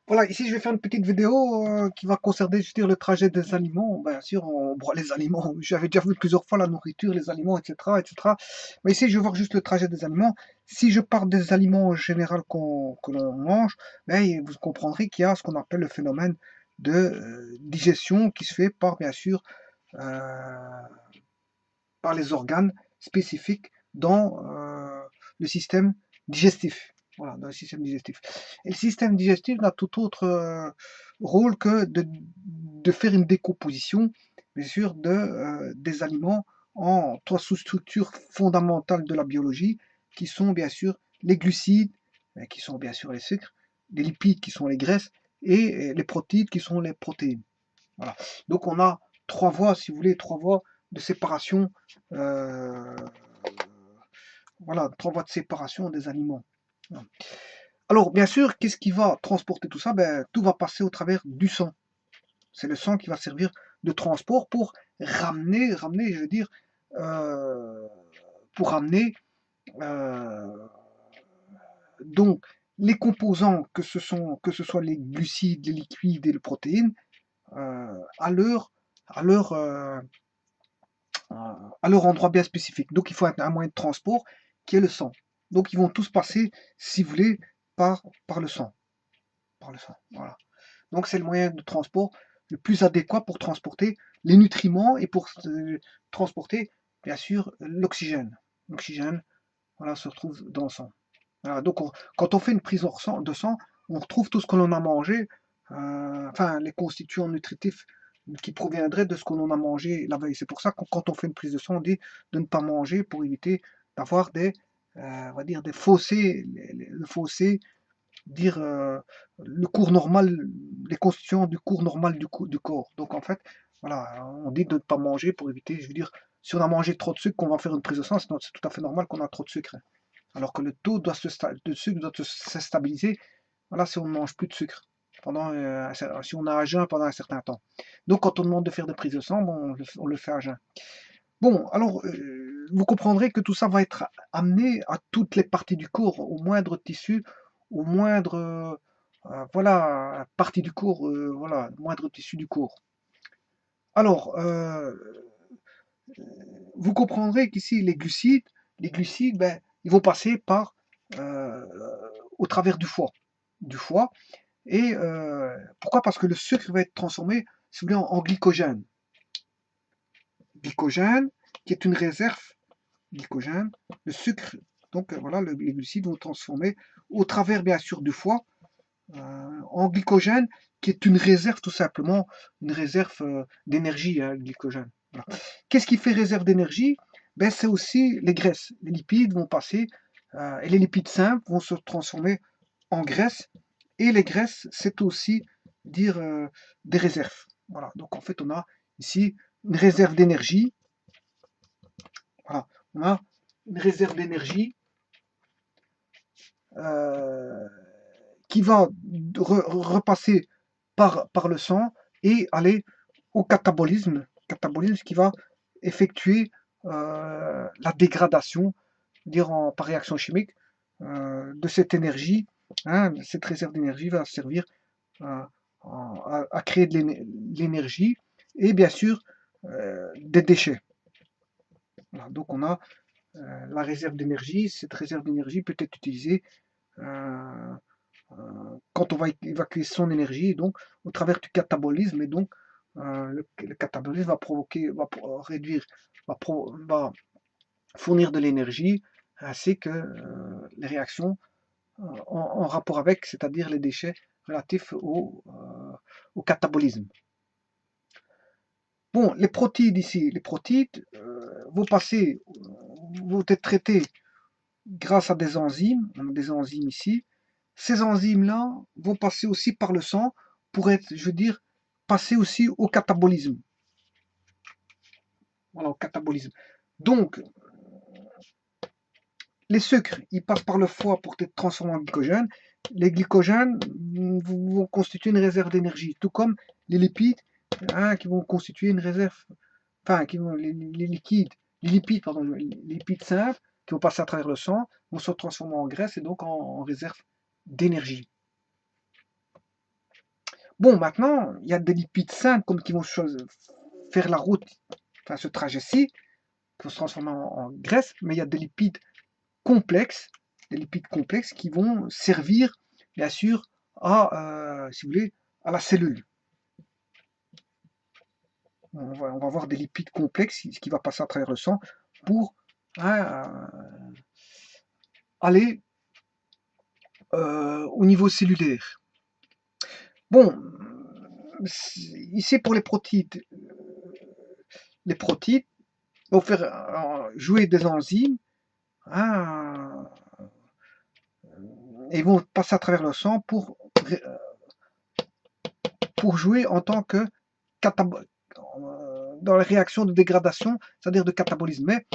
Voilà, ici je vais faire une petite vidéo qui va concerner, je veux dire, le trajet des aliments. Bien sûr, on broie les aliments. J'avais déjà vu plusieurs fois la nourriture, les aliments, etc., etc. Mais ici, je vais voir juste le trajet des aliments. Si je pars des aliments en général que l'on mange, ben, vous comprendrez qu'il y a ce qu'on appelle le phénomène de digestion qui se fait par, bien sûr, euh, par les organes spécifiques dans le système digestif. Voilà, dans le système digestif. Et le système digestif n'a tout autre rôle que de faire une décomposition, bien sûr, des aliments en trois sous-structures fondamentales de la biologie, qui sont bien sûr les glucides, qui sont bien sûr les sucres, les lipides, qui sont les graisses, et les protéines, qui sont les protéines. Voilà. Donc on a trois voies, si vous voulez, trois voies de séparation. euh, voilà, trois voies de séparation des aliments. Alors, bien sûr, qu'est-ce qui va transporter tout ça? Ben, tout va passer au travers du sang. C'est le sang qui va servir de transport pour ramener, je veux dire, euh, pour ramener euh, donc les composants que ce soit les glucides, les liquides et les protéines à à leur euh, à leur endroit bien spécifique. Donc il faut un moyen de transport qui est le sang. Donc ils vont tous passer, si vous voulez, par le sang. Par le sang. Voilà. Donc c'est le moyen de transport le plus adéquat pour transporter les nutriments et pour transporter, bien sûr, l'oxygène. L'oxygène, voilà, se retrouve dans le sang. Voilà, donc quand on fait une prise de sang, on retrouve tout ce que l'on a mangé, enfin les constituants nutritifs qui proviendraient de ce que l'on a mangé la veille. C'est pour ça que quand on fait une prise de sang, on dit de ne pas manger pour éviter d'avoir on va dire des fossés, le fossé, dire le cours normal, les constituants du cours normal du corps. Donc en fait, voilà, on dit de ne pas manger pour éviter, je veux dire, si on a mangé trop de sucre, qu'on va faire une prise de sang, c'est tout à fait normal qu'on a trop de sucre, alors que le taux de sucre doit se stabiliser, voilà, si on ne mange plus de sucre, si on a à jeun pendant un certain temps. Donc quand on demande de faire des prises de sang, bon, on le fait à jeun. Bon, alors vous comprendrez que tout ça va être amené à toutes les parties du corps, au moindre tissu, au moindre voilà, partie du corps, voilà, moindre tissu du corps. Alors, vous comprendrez qu'ici, les glucides, ben, ils vont passer euh, au travers du foie. Et pourquoi? Parce que le sucre va être transformé, si vous voulez, en glycogène. Glycogène, qui est une réserve, glycogène, le sucre, donc voilà, les glucides vont transformer au travers, bien sûr, du foie, en glycogène, qui est une réserve, tout simplement, une réserve d'énergie, hein, le glycogène. Voilà. Qu'est-ce qui fait réserve d'énergie? Ben, c'est aussi les graisses. Les lipides vont passer, et les lipides simples vont se transformer en graisse. Et les graisses, c'est aussi dire des réserves. Voilà. Donc en fait, on a ici une réserve d'énergie. Voilà. On a une réserve d'énergie euh, qui va repasser par le sang et aller au catabolisme qui va effectuer la dégradation, dire par réaction chimique, de cette énergie. Hein, cette réserve d'énergie va servir à, à créer de l'énergie et bien sûr des déchets. Voilà, donc on a la réserve d'énergie. Cette réserve d'énergie peut être utilisée quand on va évacuer son énergie, donc au travers du catabolisme, et donc le catabolisme va provoquer, réduire, va fournir de l'énergie, ainsi que les réactions en rapport avec, c'est-à-dire les déchets relatifs au catabolisme. Bon, les protides ici, les protides vont être traitées grâce à des enzymes, on a des enzymes ici. Ces enzymes-là vont passer aussi par le sang pour être, je veux dire, passer aussi au catabolisme. Voilà, au catabolisme. Donc, les sucres, ils passent par le foie pour être transformés en glycogène. Les glycogènes vont constituer une réserve d'énergie, tout comme les lipides, hein, qui vont constituer une réserve, enfin, les liquides, les lipides, pardon, les lipides simples qui vont passer à travers le sang, vont se transformer en graisse et donc en réserve d'énergie. Bon, maintenant, il y a des lipides simples comme qui vont faire la route, enfin ce trajet-ci, qui vont se transformer en graisse, mais il y a complexes, des lipides complexes qui vont servir, bien sûr, à, si vous voulez, à la cellule. On va avoir des lipides complexes, ce qui va passer à travers le sang pour aller au niveau cellulaire. Bon, ici pour les protides vont faire jouer des enzymes hein, et vont passer à travers le sang pour jouer en tant que dans les réactions de dégradation, c'est-à-dire de catabolisme. Mais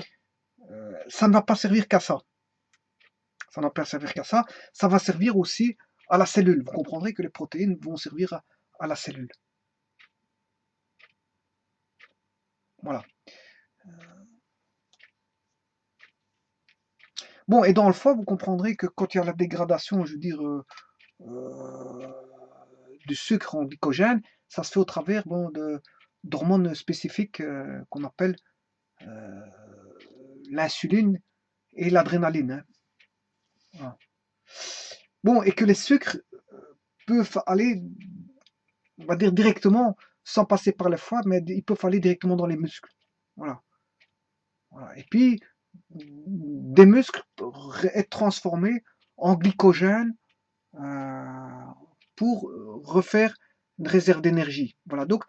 ça ne va pas servir qu'à ça. Ça ne va pas servir qu'à ça. Ça va servir aussi à la cellule. Vous comprendrez que les protéines vont servir à la cellule. Voilà. Bon, et dans le foie, vous comprendrez que quand il y a la dégradation, je veux dire, du sucre en glycogène, ça se fait au travers d'hormones spécifiques qu'on appelle l'insuline et l'adrénaline. Hein. Voilà. Bon, et que les sucres peuvent aller, on va dire directement, sans passer par le foie, mais ils peuvent aller directement dans les muscles. Voilà. Voilà. Et puis, des muscles peuvent être transformés en glycogène pour refaire une réserve d'énergie. Voilà, donc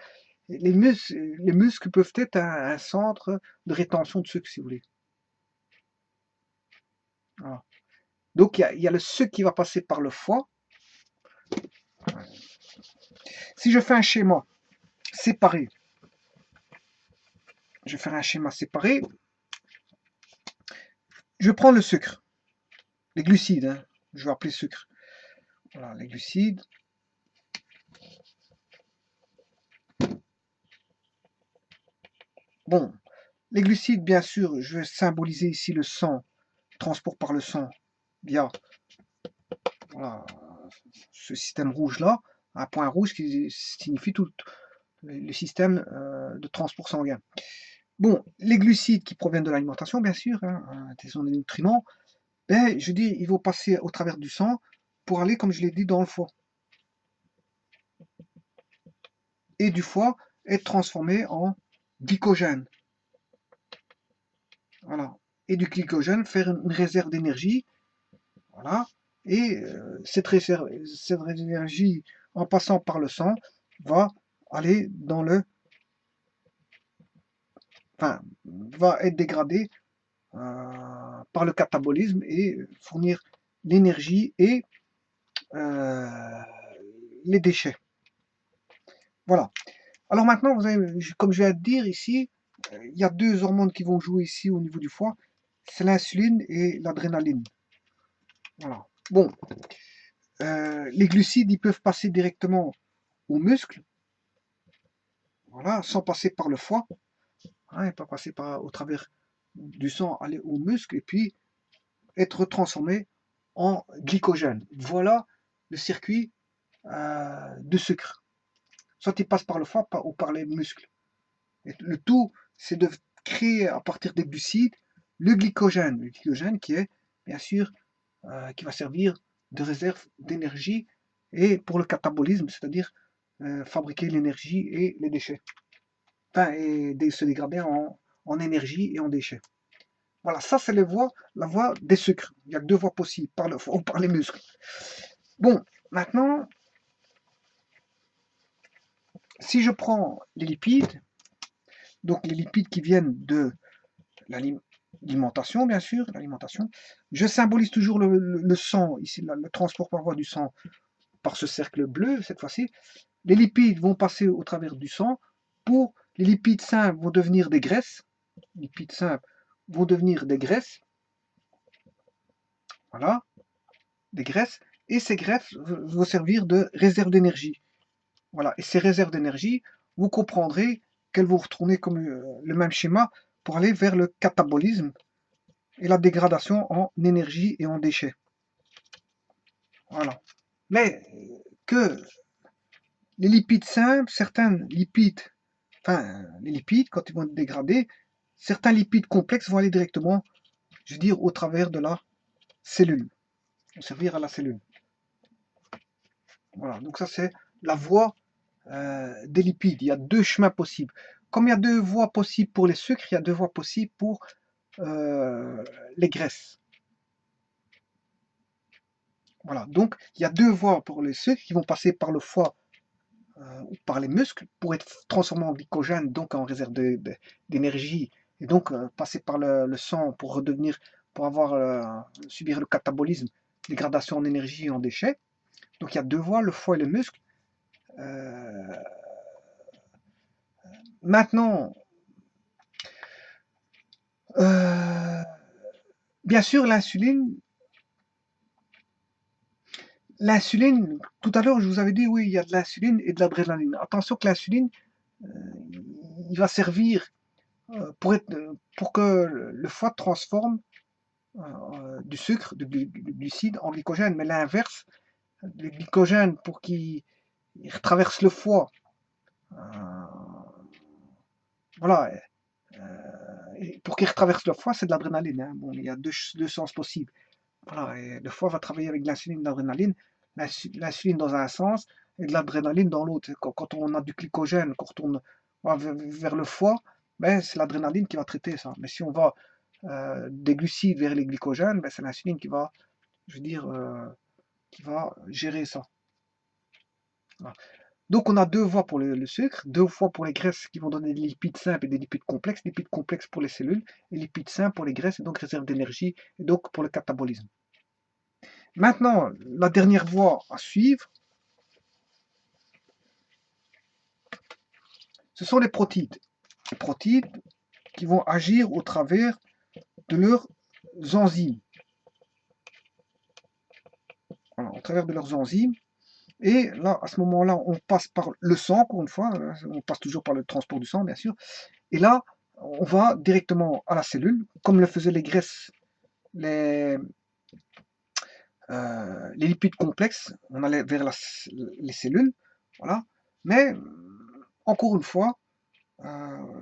les muscles peuvent être un centre de rétention de sucre, si vous voulez. Voilà. Donc il y a le sucre qui va passer par le foie. Si je fais un schéma séparé, je vais faire un schéma séparé, je prends le sucre, les glucides, hein, je vais appeler sucre. Voilà, les glucides. Bon, les glucides, bien sûr, je vais symboliser ici le sang, transport par le sang, via voilà, ce système rouge-là, un point rouge qui signifie tout le système de transport sanguin. Bon, les glucides qui proviennent de l'alimentation, bien sûr, hein, des nutriments, ben, je dis, ils vont passer au travers du sang pour aller, comme je l'ai dit, dans le foie. Et du foie, être transformé en glycogène. Voilà. Et du glycogène, faire une réserve d'énergie. Voilà. Et cette réserve d'énergie, en passant par le sang, va aller dans le... Enfin, va être dégradée par le catabolisme et fournir l'énergie et les déchets. Voilà. Alors maintenant, vous avez, comme je viens de dire ici, il y a deux hormones qui vont jouer ici au niveau du foie, c'est l'insuline et l'adrénaline. Voilà. Bon, les glucides, ils peuvent passer directement aux muscles, voilà, sans passer par le foie. Hein, ils peuvent passer au travers du sang, aller aux muscles et puis être transformés en glycogène. Voilà le circuit de sucre. Soit il passe par le foie ou par les muscles. Et le tout, c'est de créer à partir des glucides le glycogène qui est bien sûr qui va servir de réserve d'énergie et pour le catabolisme, c'est-à-dire fabriquer l'énergie et les déchets. Enfin, et se dégrader en énergie et en déchets. Voilà, ça c'est la voie des sucres. Il y a que deux voies possibles, par le foie ou par les muscles. Bon, maintenant, si je prends les lipides, donc les lipides qui viennent de l'alimentation, bien sûr, l'alimentation, je symbolise toujours le sang, ici le transport par voie du sang, par ce cercle bleu, cette fois-ci. Les lipides vont passer au travers du sang, les lipides simples vont devenir des graisses, les lipides simples vont devenir des graisses, voilà, des graisses, et ces graisses vont servir de réserve d'énergie. Voilà, et ces réserves d'énergie, vous comprendrez qu'elles vont retourner comme le même schéma pour aller vers le catabolisme et la dégradation en énergie et en déchets. Voilà. Mais que les lipides simples, certains lipides, enfin, les lipides, quand ils vont être dégradés, certains lipides complexes vont aller directement, je veux dire, au travers de la cellule, vont servir à la cellule. Voilà, donc ça c'est la voie des lipides. Il y a deux chemins possibles. Comme il y a deux voies possibles pour les sucres, il y a deux voies possibles pour les graisses. Voilà, donc il y a deux voies pour les sucres qui vont passer par le foie ou par les muscles pour être transformés en glycogène, donc en réserve d'énergie, et donc passer par le sang pour redevenir, pour avoir subir le catabolisme, dégradation en énergie et en déchets. Donc il y a deux voies, le foie et le muscle. Maintenant, bien sûr, l'insuline, tout à l'heure, je vous avais dit, oui, il y a de l'insuline et de l'adrénaline. Attention que l'insuline, il va servir pour que le foie transforme du sucre, du glucide en glycogène. Mais l'inverse, le glycogène, pour qu'il traverse le foie, voilà, pour qu'il traverse le foie, c'est de l'adrénaline. Hein. Bon, il y a deux sens possibles. Voilà, et le foie va travailler avec de l'insuline et de l'adrénaline. L'insuline dans un sens et de l'adrénaline dans l'autre. Quand on a du glycogène, quand on va vers le foie, ben, c'est l'adrénaline qui va traiter ça. Mais si on va des glucides vers les glycogènes, ben, c'est l'insuline qui va, je veux dire, qui va gérer ça. Voilà. Donc on a deux voies pour le sucre, deux voies pour les graisses qui vont donner des lipides simples et des lipides complexes pour les cellules, et lipides simples pour les graisses et donc réserve d'énergie, et donc pour le catabolisme. Maintenant, la dernière voie à suivre, ce sont les protides. Les protides qui vont agir au travers de leurs enzymes. Voilà, au travers de leurs enzymes. Et là, à ce moment-là, on passe par le sang, encore une fois, on passe toujours par le transport du sang, bien sûr. Et là, on va directement à la cellule, comme le faisaient les graisses, les lipides complexes, on allait vers les cellules, voilà. Mais, encore une fois,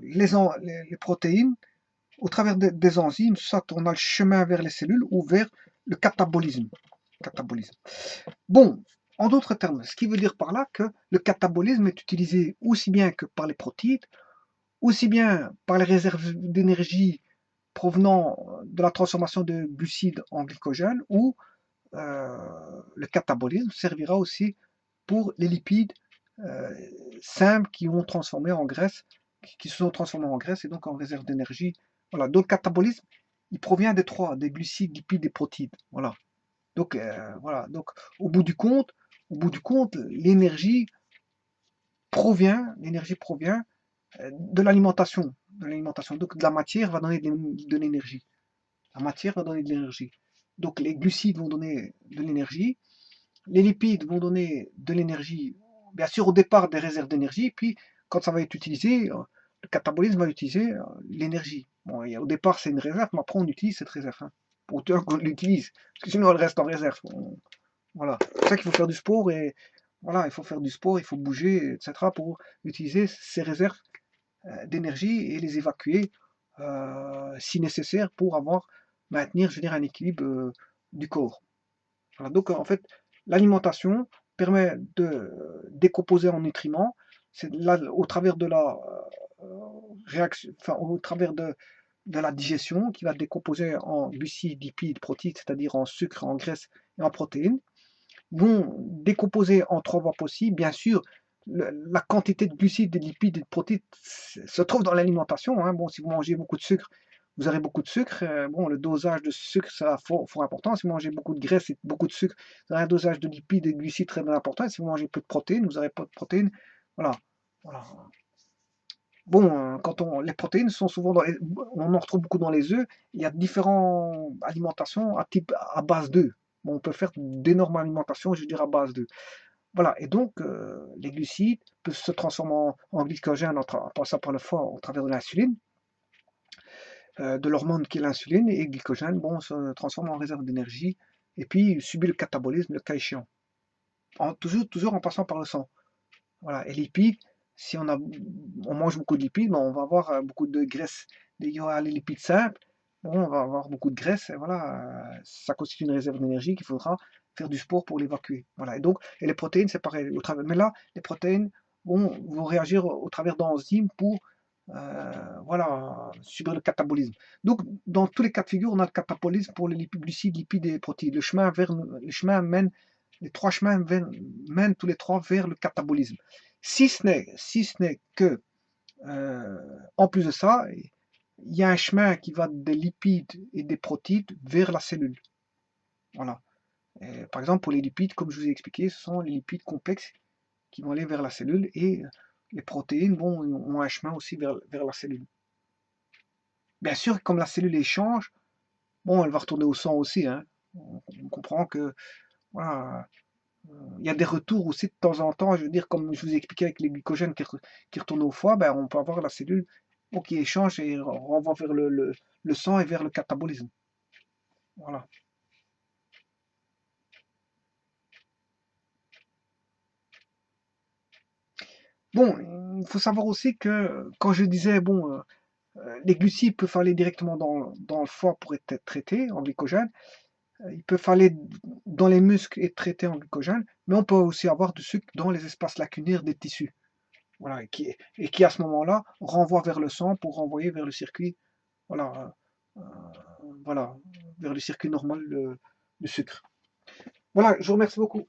les protéines, au travers des enzymes, soit on a le chemin vers les cellules ou vers le catabolisme. Bon, en d'autres termes, ce qui veut dire par là que le catabolisme est utilisé aussi bien que par les protides, aussi bien par les réserves d'énergie provenant de la transformation de glucides en glycogène, ou le catabolisme servira aussi pour les lipides simples qui vont transformer en graisse, qui se sont transformés en graisse et donc en réserve d'énergie. Voilà. Donc le catabolisme, il provient des trois, des glucides, lipides et protides. Voilà. Donc voilà. Donc au bout du compte, l'énergie provient de l'alimentation. Donc de la matière va donner de l'énergie. La matière va donner de l'énergie. Donc les glucides vont donner de l'énergie, les lipides vont donner de l'énergie, bien sûr au départ des réserves d'énergie, puis quand ça va être utilisé, le catabolisme va utiliser l'énergie. Bon, au départ c'est une réserve, mais après on utilise cette réserve, hein, pour autant qu'on l'utilise, parce que sinon elle reste en réserve. Voilà, c'est pour ça qu'il faut faire du sport, et voilà, il faut faire du sport, il faut bouger, etc. pour utiliser ces réserves d'énergie et les évacuer si nécessaire pour maintenir, je veux dire, un équilibre du corps. Voilà, donc en fait, l'alimentation permet de décomposer en nutriments. C'est là, au travers de la réaction, enfin, au travers de la digestion qui va décomposer en glucides, lipides, protides, c'est-à-dire en sucre, en graisse et en protéines, vont décomposer en trois voies possibles. Bien sûr, la quantité de glucides, de lipides et de protéines se trouve dans l'alimentation. Hein. Bon, si vous mangez beaucoup de sucre, vous aurez beaucoup de sucre. Bon, le dosage de sucre sera fort important. Si vous mangez beaucoup de graisse et beaucoup de sucre, vous aurez un dosage de lipides et de glucides très important. Et si vous mangez peu de protéines, vous n'aurez pas de protéines. Voilà. Voilà. Bon, les protéines sont souvent on en retrouve beaucoup dans les œufs. Il y a différentes alimentations à base d'œufs. Bon, on peut faire d'énormes alimentations, je dirais, à base d'œufs. Voilà, et donc les glucides peuvent se transformer en glycogène en passant par le foie au travers de l'insuline, de l'hormone qui est l'insuline, et le glycogène, bon, se transforme en réserve d'énergie, et puis subit le catabolisme, le cas échéant. Toujours en passant par le sang. Voilà, et lipides, si on mange beaucoup de lipides, ben, on va avoir beaucoup de graisse. Il y aura les lipides simples, bon, on va avoir beaucoup de graisse, et voilà, ça constitue une réserve d'énergie qu'il faudra faire du sport pour l'évacuer. Voilà, et donc, et les protéines, c'est pareil. Mais là, les protéines vont réagir au travers d'enzymes pour voilà, subir le catabolisme. Donc, dans tous les cas de figure, on a le catabolisme pour les glucides, lipides et protéines. Les trois chemins mènent tous les trois vers le catabolisme. Si ce n'est que, en plus de ça, il y a un chemin qui va des lipides et des protéines vers la cellule. Voilà. Et par exemple, pour les lipides, comme je vous ai expliqué, ce sont les lipides complexes qui vont aller vers la cellule et les protéines ont un chemin aussi vers la cellule. Bien sûr, comme la cellule échange, bon, elle va retourner au sang aussi. Hein. On comprend que voilà, il y a des retours aussi de temps en temps. Je veux dire, comme je vous ai expliqué avec les glycogènes qui retournent au foie, ben, on peut avoir la cellule qui échange et renvoie vers le sang et vers le catabolisme. Voilà. Bon, il faut savoir aussi que quand je disais, bon, les glucides peuvent aller directement dans le foie pour être traités en glycogène, ils peuvent aller dans les muscles et être traités en glycogène, mais on peut aussi avoir du sucre dans les espaces lacunaires des tissus. Voilà, et qui à ce moment-là renvoie vers le sang pour renvoyer vers le circuit, voilà, euh, voilà, vers le circuit normal du sucre. Voilà, je vous remercie beaucoup.